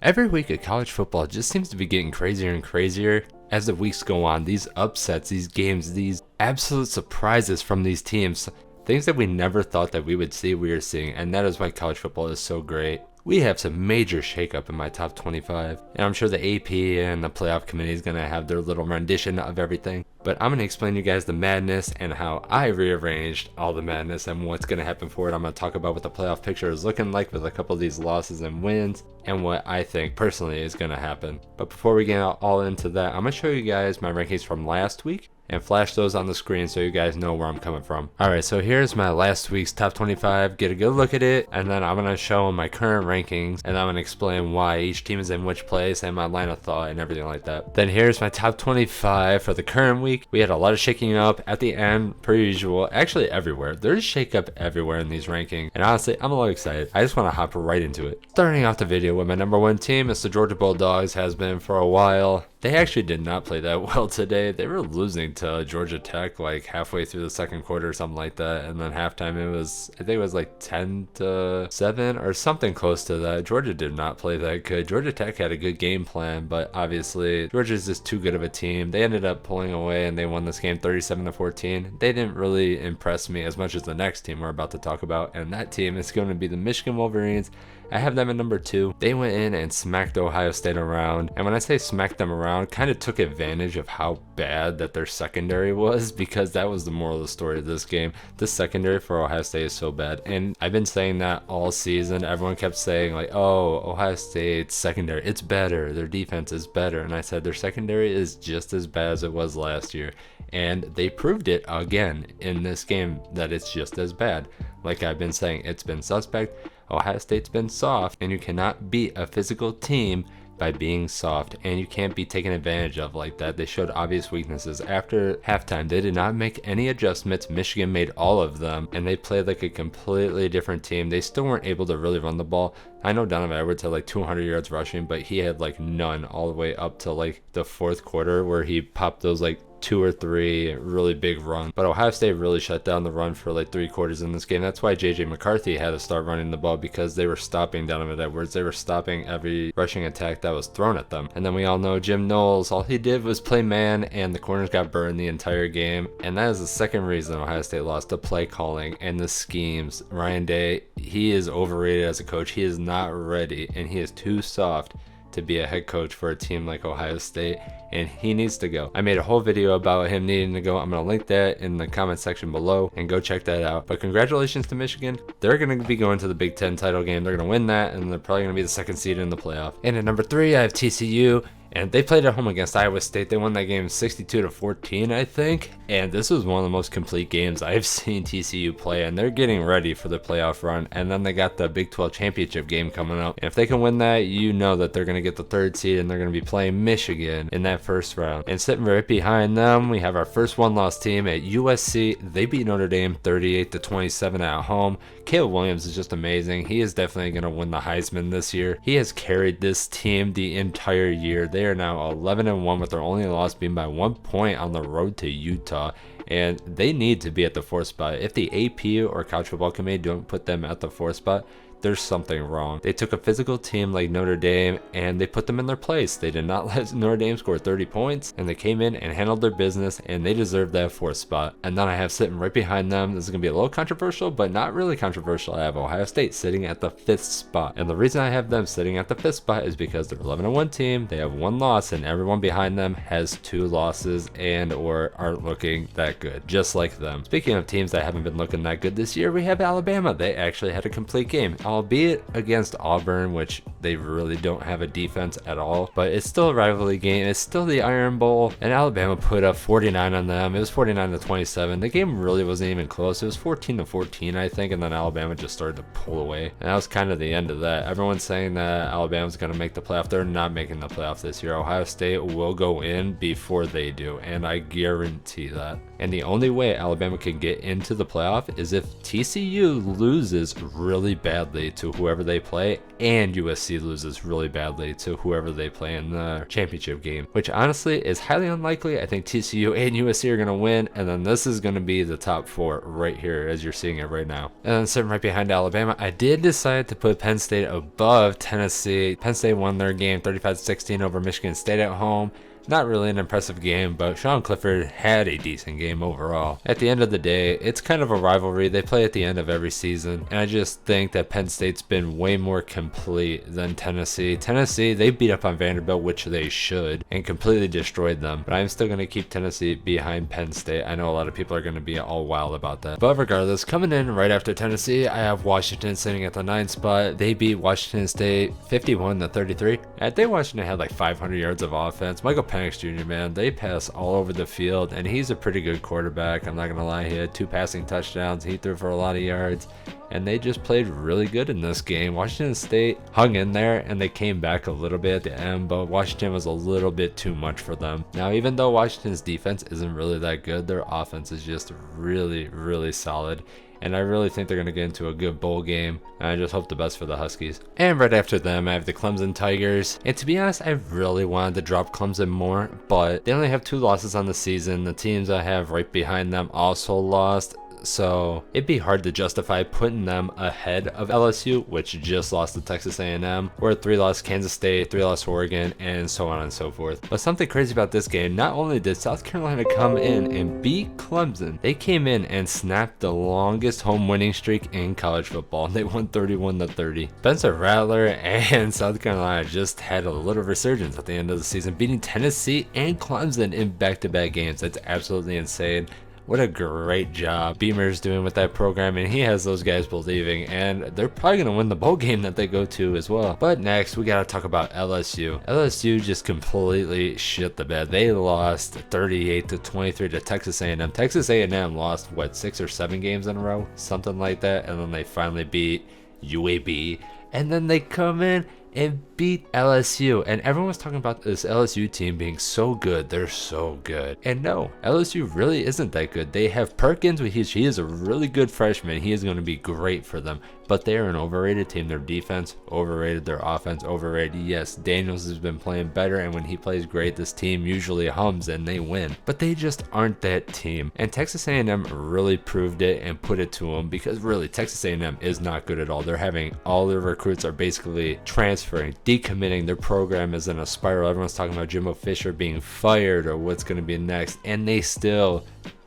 Every week of college football just seems to be getting crazier and crazier as the weeks go on. These upsets, these games, these absolute surprises from these teams, things that we never thought that we would see, we are seeing, and that is why college football is so great. We have some major shakeup in my top 25, and I'm sure the AP and the playoff committee is going to have their little rendition of everything. But I'm going to explain to you guys the madness and how I rearranged all the madness and what's going to happen for it. I'm going to talk about what the playoff picture is looking like with a couple of these losses and wins and what I think personally is going to happen. But before we get all into that, I'm going to show you guys my rankings from last week and flash those on the screen so you guys know where I'm coming from. Alright, so here's my last week's top 25. Get a good look at it, and then I'm going to show my current rankings, and I'm going to explain why each team is in which place and my line of thought and everything like that. Then here's my top 25 for the current week. We had a lot of shaking up at the end, per usual. Actually everywhere. There's shake up everywhere in these rankings, and honestly, I'm a little excited. I just want to hop right into it. Starting off the video with my number one team, it's the Georgia Bulldogs, has been for a while. They actually did not play that well today. They were losing to Georgia Tech like halfway through the second quarter or something like that. And then halftime I think it was like 10-7 or something close to that. Georgia did not play that good. Georgia Tech had a good game plan, but obviously Georgia's just too good of a team. They ended up pulling away and they won this game 37-14. They didn't really impress me as much as the next team we're about to talk about. And that team is going to be the Michigan Wolverines. I have them at number 2. They went in and smacked Ohio State around. And when I say smacked them around, kind of took advantage of how bad that their secondary was, because that was the moral of the story of this game. The secondary for Ohio State is so bad. And I've been saying that all season. Everyone kept saying like, oh, Ohio State's secondary, it's better. Their defense is better. And I said their secondary is just as bad as it was last year. And they proved it again in this game that it's just as bad. Like I've been saying, it's been suspect. Ohio State's been soft, and you cannot beat a physical team by being soft, and you can't be taken advantage of like that. They showed obvious weaknesses. After halftime, they did not make any adjustments. Michigan made all of them, and they played like a completely different team. They still weren't able to really run the ball. I know Donovan Edwards had like 200 yards rushing, but he had like none all the way up to like the fourth quarter where he popped those like 2 or 3 really big runs. But Ohio State really shut down the run for like 3 quarters in this game. That's why JJ McCarthy had to start running the ball, because they were stopping Donovan Edwards. They were stopping every rushing attack that was thrown at them. And then we all know Jim Knowles, all he did was play man, and the corners got burned the entire game. And that is the second reason Ohio State lost, the play calling and the schemes. Ryan Day, he is overrated as a coach. He is not ready, and he is too soft to be a head coach for a team like Ohio State, and he needs to go. I made a whole video about him needing to go. I'm going to link that in the comment section below, and go check that out. But congratulations to Michigan. They're going to be going to the Big Ten title game. They're going to win that, and they're probably going to be the second seed in the playoff. And at number 3, I have TCU. And they played at home against Iowa State. They won that game 62-14, I think. And this was one of the most complete games I've seen TCU play. And they're getting ready for the playoff run. And then they got the Big 12 championship game coming up. And if they can win that, you know that they're going to get the 3rd seed. And they're going to be playing Michigan in that first round. And sitting right behind them, we have our first one-loss team at USC. They beat Notre Dame 38-27 at home. Caleb Williams is just amazing. He is definitely going to win the Heisman this year. He has carried this team the entire year. They are now 11-1 with their only loss being by 1 point on the road to Utah, and they need to be at the 4th spot. If the AP or College Football Committee don't put them at the 4th spot, there's something wrong. They took a physical team like Notre Dame and they put them in their place. They did not let Notre Dame score 30 points, and they came in and handled their business, and they deserve that 4th spot. And then I have sitting right behind them, this is going to be a little controversial, but not really controversial, I have Ohio State sitting at the 5th spot. And the reason I have them sitting at the 5th spot is because they're 11-1 team, they have 1 loss, and everyone behind them has 2 losses and or aren't looking that good, just like them. Speaking of teams that haven't been looking that good this year, we have Alabama. They actually had a complete game, albeit against Auburn, which they really don't have a defense at all, but it's still a rivalry game. It's still the Iron Bowl, and Alabama put up 49 on them. It was 49-27. The game really wasn't even close. It was 14-14, I think, and then Alabama just started to pull away, and that was kind of the end of that. Everyone's saying that Alabama's going to make the playoff. They're not making the playoff this year. Ohio State will go in before they do, and I guarantee that. And the only way Alabama can get into the playoff is if TCU loses really badly badly to whoever they play, and USC loses really badly to whoever they play in the championship game, which honestly is highly unlikely. I think TCU and USC are going to win, and then this is going to be the top 4 right here as you're seeing it right now. And then sitting right behind Alabama, I did decide to put Penn State above Tennessee. Penn State won their game 35-16 over Michigan State at home. Not really an impressive game, but Sean Clifford had a decent game overall. At the end of the day, it's kind of a rivalry. They play at the end of every season, and I just think that Penn State's been way more complete than Tennessee. Tennessee, they beat up on Vanderbilt, which they should, and completely destroyed them, but I'm still going to keep Tennessee behind Penn State. I know a lot of people are going to be all wild about that. But regardless, coming in right after Tennessee, I have Washington sitting at the 9th spot. They beat Washington State 51-33. I think Washington had like 500 yards of offense. Michael Penix Jr., man, they pass all over the field, and he's a pretty good quarterback. I'm not going to lie, he had 2 passing touchdowns. He threw for a lot of yards, and they just played really good in this game. Washington State hung in there, and they came back a little bit at the end, but Washington was a little bit too much for them. Now, even though Washington's defense isn't really that good, their offense is just really, really solid. And I really think they're going to get into a good bowl game. And I just hope the best for the Huskies. And right after them, I have the Clemson Tigers. And to be honest, I really wanted to drop Clemson more, but they only have 2 losses on the season. The teams I have right behind them also lost. So it'd be hard to justify putting them ahead of LSU, which just lost to Texas A&M, or 3 lost Kansas State, 3 lost Oregon, and so on and so forth. But something crazy about this game, not only did South Carolina come in and beat Clemson, they came in and snapped the longest home winning streak in college football. They won 31-30. Spencer Rattler and South Carolina just had a little resurgence at the end of the season, beating Tennessee and Clemson in back-to-back games. That's absolutely insane. What a great job Beamer's doing with that program, and he has those guys believing, and they're probably going to win the bowl game that they go to as well. But next, we got to talk about LSU. LSU just completely shit the bed. They lost 38-23 to Texas A&M. Texas A&M lost, what, 6 or 7 games in a row? Something like that, and then they finally beat UAB, and then they come in and beat LSU. And everyone was talking about this LSU team being so good. They're so good. And no, LSU really isn't that good. They have Perkins, he is a really good freshman. He is going to be great for them. But they are an overrated team. Their defense, overrated. Their offense, overrated. Yes, Daniels has been playing better, and when he plays great, this team usually hums and they win. But they just aren't that team. And Texas A&M really proved it and put it to them, because really, Texas A&M is not good at all. They're having all their recruits are basically transferring, decommitting. Their program is in a spiral. Everyone's talking about Jimbo Fisher being fired or what's going to be next, and they still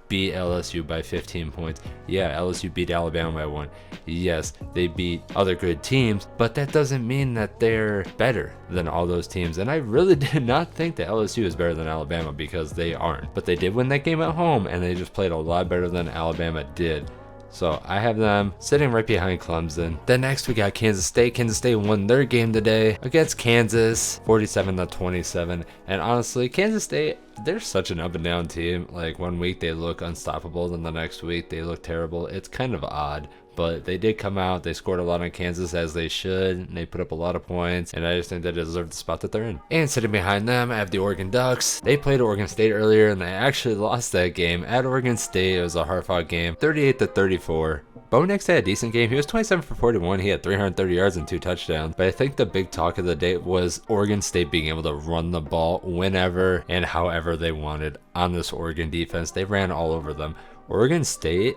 beat LSU by 15 points. Yeah, LSU beat Alabama by 1. Yes, they beat other good teams, but that doesn't mean that they're better than all those teams. And I really did not think that LSU is better than Alabama, because they aren't. But they did win that game at home, and they just played a lot better than Alabama did. So I have them sitting right behind Clemson. Then next we got Kansas State. Kansas State won their game today against Kansas 47-27. And honestly, Kansas State, they're such an up and down team. Like, one week they look unstoppable, then the next week they look terrible. It's kind of odd. But they did come out, they scored a lot on Kansas, as they should, and they put up a lot of points, and I just think they deserve the spot that they're in. And sitting behind them, I have the Oregon Ducks. They played Oregon State earlier, and they actually lost that game at Oregon State. It was a hard-fought game, 38-34. Bo Nix had a decent game. He was 27 for 41. He had 330 yards and 2 touchdowns. But I think the big talk of the day was Oregon State being able to run the ball whenever and however they wanted on this Oregon defense. They ran all over them. Oregon State,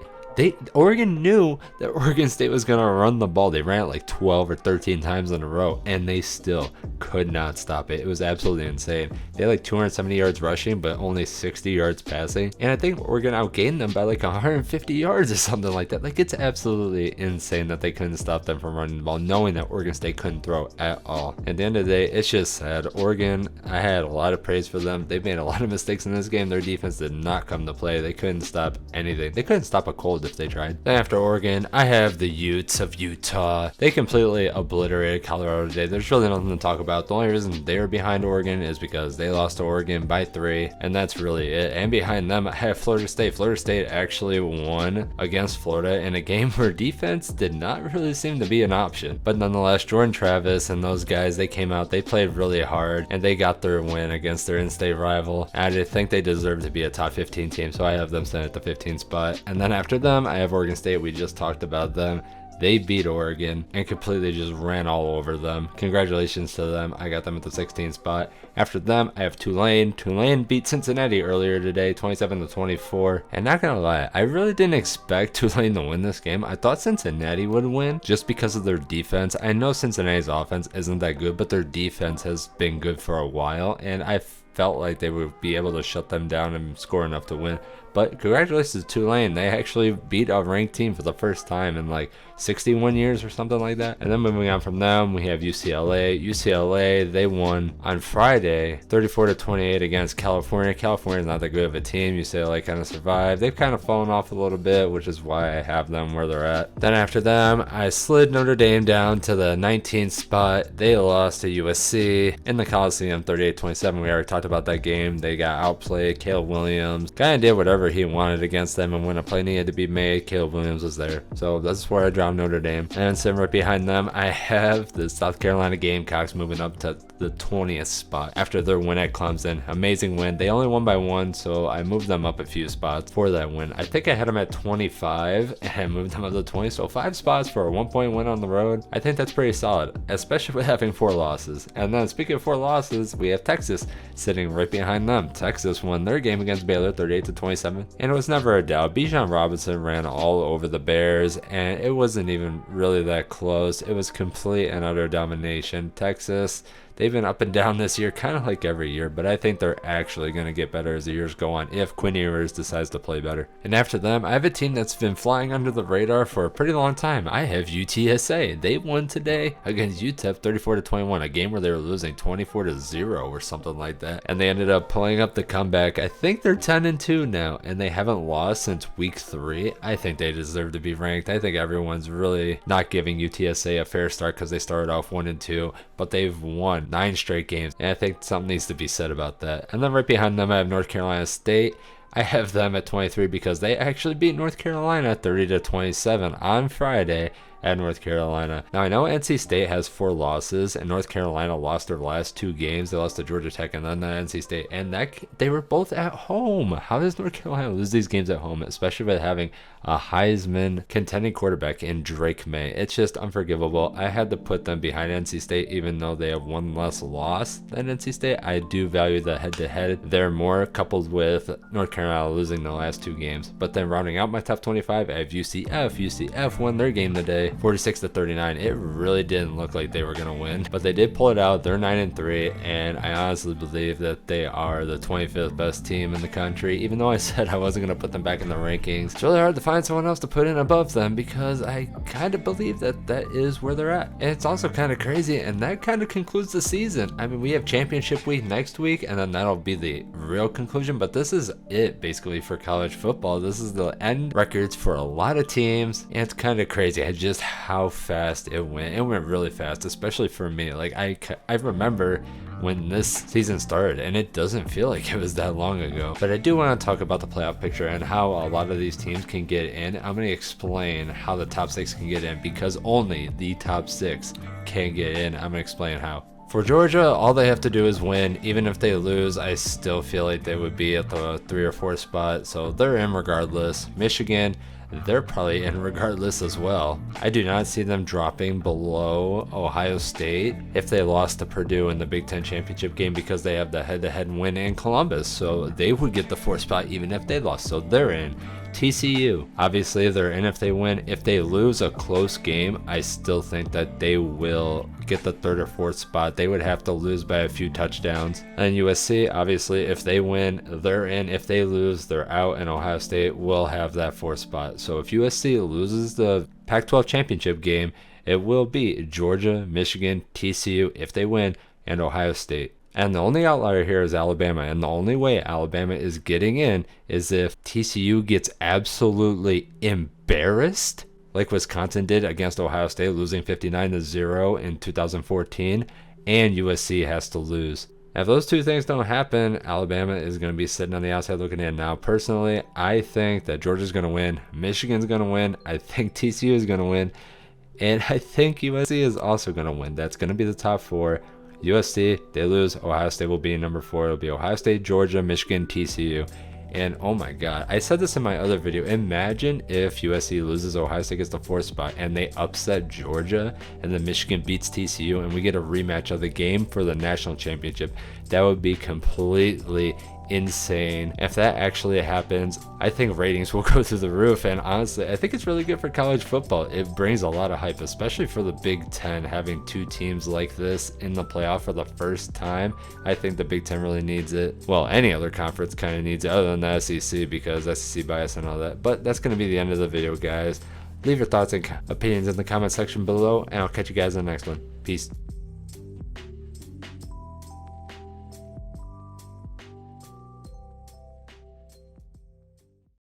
Oregon knew that Oregon State was going to run the ball. They ran it like 12 or 13 times in a row, and they still could not stop it. It was absolutely insane. They had like 270 yards rushing, but only 60 yards passing. And I think Oregon outgained them by like 150 yards or something like that. Like, it's absolutely insane that they couldn't stop them from running the ball, knowing that Oregon State couldn't throw at all. At the end of the day, it's just sad. Oregon, I had a lot of praise for them. They made a lot of mistakes in this game. Their defense did not come to play. They couldn't stop anything. They couldn't stop a cold if they tried. Then after Oregon, I have the Utes of Utah. They completely obliterated Colorado today. There's really nothing to talk about. The only reason they're behind Oregon is because they lost to Oregon by 3, and that's really it. And behind them, I have Florida State. Florida State actually won against Florida in a game where defense did not really seem to be an option. But nonetheless, Jordan Travis and those guys, they came out, they played really hard, and they got their win against their in-state rival. And I think they deserve to be a top 15 team, so I have them sitting at the 15th spot. And then after them, I have Oregon State. We just talked about them. They beat Oregon and completely just ran all over them. Congratulations to them. I got them at the 16th spot. After them, I have Tulane. Tulane beat Cincinnati earlier today, 27-24. And not gonna lie, I really didn't expect Tulane to win this game. I thought Cincinnati would win just because of their defense. I know Cincinnati's offense isn't that good, but their defense has been good for a while, and I felt like they would be able to shut them down and score enough to win. But congratulations to Tulane. They actually beat a ranked team for the first time in like 61 years or something like that. And then moving on from them, we have UCLA. UCLA, they won on Friday 34-28 against California. California's not that good of a team. UCLA kind of survived. They've kind of fallen off a little bit, which is why I have them where they're at. Then after them, I slid Notre Dame down to the 19th spot. They lost to USC in the Coliseum 38-27. We already talked about that game. They got outplayed. Caleb Williams kind of did whatever he wanted against them, and when a play needed to be made, Caleb Williams was there. So that's where I dropped Notre Dame. And sitting right behind them, I have the South Carolina Gamecocks moving up to the 20th spot after their win at Clemson. Amazing win. They only won by 1, so I moved them up a few spots for that win. I think I had them at 25 and moved them up to 20, so 5 spots for a 1-point win on the road. I think that's pretty solid, especially with having 4 losses. And then speaking of 4 losses, we have Texas sitting right behind them. Texas won their game against Baylor 38-27. And it was never a doubt. Bijan Robinson ran all over the Bears, and it wasn't even really that close. It was complete and utter domination. Texas, they've been up and down this year, kind of like every year, but I think they're actually going to get better as the years go on if Quinn Ewers decides to play better. And after them, I have a team that's been flying under the radar for a pretty long time. I have UTSA. They won today against UTEP 34-21, a game where they were losing 24-0 or something like that. And they ended up pulling up the comeback. I think they're 10-2 now, and they haven't lost since week 3. I think they deserve to be ranked. I think everyone's really not giving UTSA a fair start because they started off 1-2, but they've won 9 straight games, and I think something needs to be said about that. And then right behind them, I have North Carolina State. I have them at 23 because they actually beat North Carolina 30-27 on Friday at North Carolina. Now, I know NC State has 4 losses, and North Carolina lost their last 2 games. They lost to Georgia Tech and then NC State, and they were both at home. How does North Carolina lose these games at home, especially with having a Heisman contending quarterback in Drake May? It's just unforgivable. I had to put them behind NC State, even though they have 1 less loss than NC State. I do value the head-to-head there more, coupled with North Carolina losing the last 2 games. But then rounding out my top 25, I have UCF. UCF won their game today, 46-39. It really didn't look like they were going to win, but they did pull it out. They're 9-3, and I honestly believe that they are the 25th best team in the country, even though I said I wasn't going to put them back in the rankings. It's really hard to find someone else to put in above them because I kind of believe that that is where they're at. And it's also kind of crazy, and that kind of concludes the season. I mean, we have championship week next week, and then that'll be the real conclusion, but this is it basically for college football. This is the end records for a lot of teams, and it's kind of crazy just how fast it went. It went really fast, especially for me. Like I remember when this season started, and it doesn't feel like it was that long ago. But I do want to talk about the playoff picture and how a lot of these teams can get in. I'm going to explain how the top 6 can get in, because only the top 6 can get in. I'm going to explain how. For Georgia, all they have to do is win. Even if they lose, I still feel like they would be at the 3 or 4 spot, so they're in regardless. Michigan, they're probably in regardless as well. I do not see them dropping below Ohio State if they lost to Purdue in the Big Ten championship game, because they have the head-to-head win in Columbus, so they would get the 4th spot even if they lost, so they're in. TCU, obviously they're in if they win. If they lose a close game, I still think that they will get the 3rd or 4th spot. They would have to lose by a few touchdowns. And USC, obviously, if they win, they're in. If they lose, they're out, and Ohio State will have that 4th spot. So if USC loses the Pac-12 championship game, it will be Georgia, Michigan, TCU if they win, and Ohio State. And the only outlier here is Alabama, and the only way Alabama is getting in is if TCU gets absolutely embarrassed, like Wisconsin did against Ohio State, losing 59-0 in 2014, and USC has to lose. If those 2 things don't happen, Alabama is going to be sitting on the outside looking in. Now, personally, I think that Georgia's going to win, Michigan's going to win, I think TCU is going to win, and I think USC is also going to win. That's going to be the top 4. USC, they lose, Ohio State will be number 4. It'll be Ohio State, Georgia, Michigan, TCU. And oh my god, I said this in my other video, imagine if USC loses, Ohio State gets the 4th spot, and they upset Georgia, and then Michigan beats TCU, and we get a rematch of the game for the national championship. That would be completely insane. If that actually happens, I think ratings will go through the roof, and honestly I think it's really good for college football. It brings a lot of hype, especially for the Big Ten, having 2 teams like this in the playoff for the first time. I think the Big Ten really needs it. Well, any other conference kind of needs it other than the SEC, because SEC bias and all that. But that's going to be the end of the video, guys. Leave your thoughts and opinions in the comment section below, and I'll catch you guys in the next one. Peace.